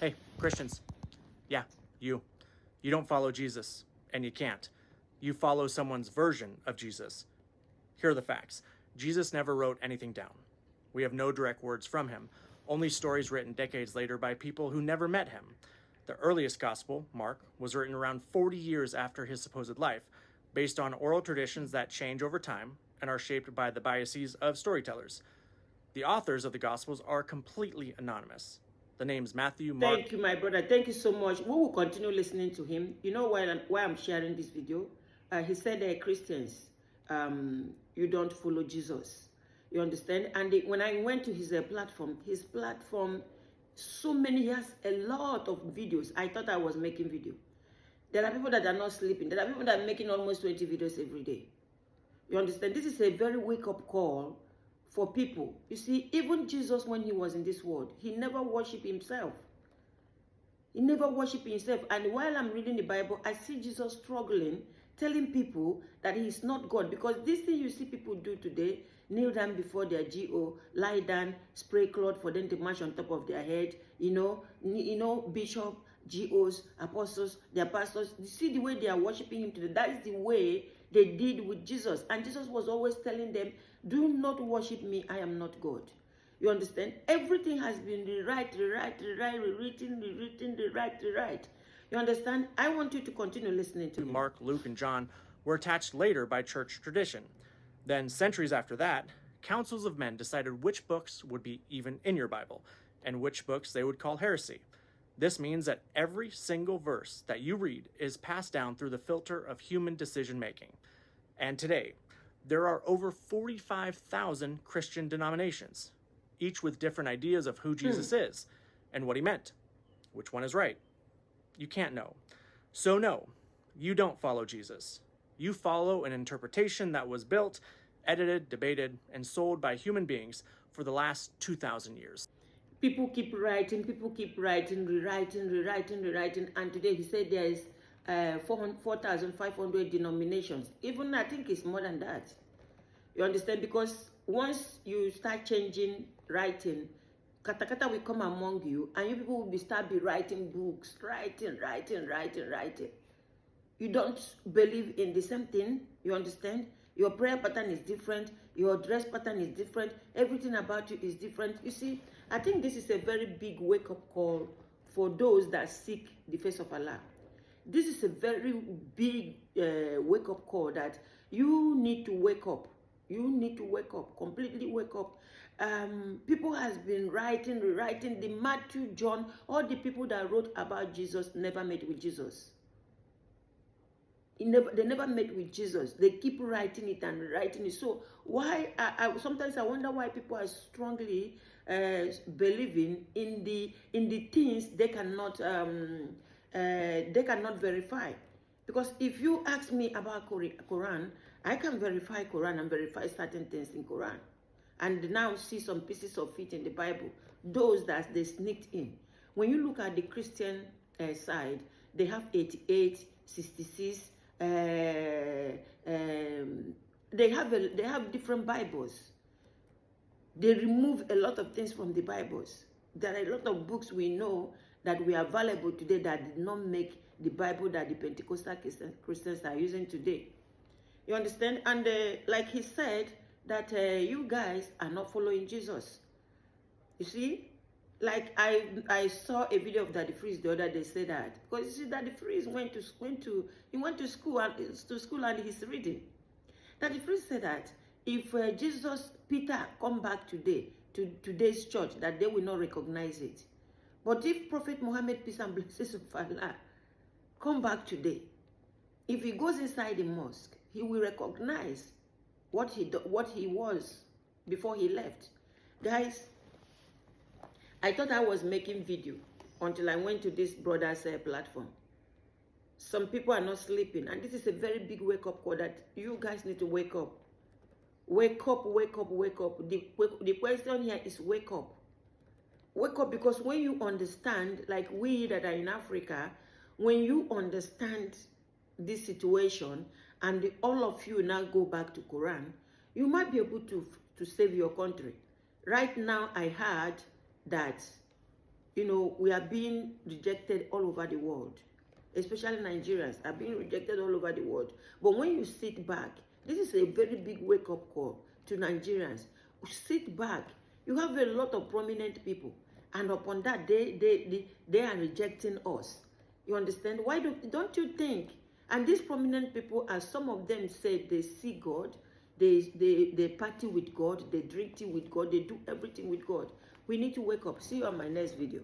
Hey, Christians. Yeah, you. You don't follow Jesus, and you can't. You follow someone's version of Jesus. Here are the facts. Jesus never wrote anything down. We have no direct words from him, only stories written decades later by people who never met him. The earliest gospel, Mark, was written around 40 years after his supposed life, based on oral traditions that change over time and are shaped by the biases of storytellers. The authors of the Gospels are completely anonymous. The names Matthew, Mark. Thank you, my brother. Thank you so much. We will continue listening to him. You know why I'm sharing this video? He said, Christians, you don't follow Jesus. You understand? And when I went to his platform, so many, he has a lot of videos. I thought I was making video. There are people that are not sleeping. There are people that are making almost 20 videos every day. You understand? This is a very wake-up call for people. You see, even Jesus, when he was in this world, he never worshipped himself. He never worshipped himself. And while I'm reading the Bible, I see Jesus struggling, telling people that he is not God. Because this thing you see people do today, kneel down before their GO, lie down, spray cloth for them to mash on top of their head, bishop, GOs, apostles, their pastors. You see the way they are worshiping him today. That is the way they did with Jesus. And Jesus was always telling them, do not worship me, I am not God. You understand? Everything has been rewritten. You understand? I want you to continue listening to him. Mark, Luke, and John were attached later by church tradition. Then, centuries after that, councils of men decided which books would be even in your Bible and which books they would call heresy. This means that every single verse that you read is passed down through the filter of human decision making. And today, there are over 45,000 Christian denominations, each with different ideas of who Jesus is and what he meant. Which one is right? You can't know. So no, you don't follow Jesus. You follow an interpretation that was built, edited, debated, and sold by human beings for the last 2,000 years. People keep writing, rewriting, and today he said there is 4,500 denominations. Even I think it's more than that. You understand? Because once you start changing writing, katakata will come among you, and you people will start writing books, writing. You don't believe in the same thing. You understand? Your prayer pattern is different. Your dress pattern is different. Everything about you is different. You see, I think this is a very big wake-up call for those that seek the face of Allah. This is a very big wake-up call that you need to wake up. You need to wake up, completely wake up. People has been rewriting the Matthew, John, all the people that wrote about Jesus never met with Jesus. They never met with Jesus. They keep writing it and writing it. So why? Sometimes I wonder why people are strongly believing in the things they cannot verify. Because if you ask me about Quran, I can verify Quran and verify certain things in Quran, and now see some pieces of it in the Bible. Those that they sneaked in. When you look at the Christian side, they have 88, 66. They have different Bibles. They remove a lot of things from the Bibles. There are a lot of books we know that we are valuable today that did not make the Bible that the Pentecostal Christians are using today. You understand? And like he said, that you guys are not following Jesus. You see? Like I saw a video of Daddy Freeze the other day say that, because you see, Daddy Freeze went to school and he's reading. Daddy Freeze said that if Peter come back today to today's church, that they will not recognize it. But if Prophet Muhammad, peace and blessings of Allah, come back today, if he goes inside the mosque, he will recognize what he was before he left. Guys, I thought I was making video until I went to this brother's platform. Some people are not sleeping, and this is a very big wake-up call that you guys need to wake up. Wake up. The question here is wake up. Wake up, because when you understand, like we that are in Africa, when you understand this situation and all of you now go back to Quran, you might be able to save your country. Right now, I heard that, you know, we are being rejected all over the world. Especially Nigerians are being rejected all over the world. But when you sit back, this is a very big wake-up call to Nigerians. Sit back. You have a lot of prominent people, and upon that, they are rejecting us. You understand? Why don't you think? And these prominent people, as some of them said, they see God, they party with God, they drink tea with God, they do everything with God. We need to wake up. See you on my next video.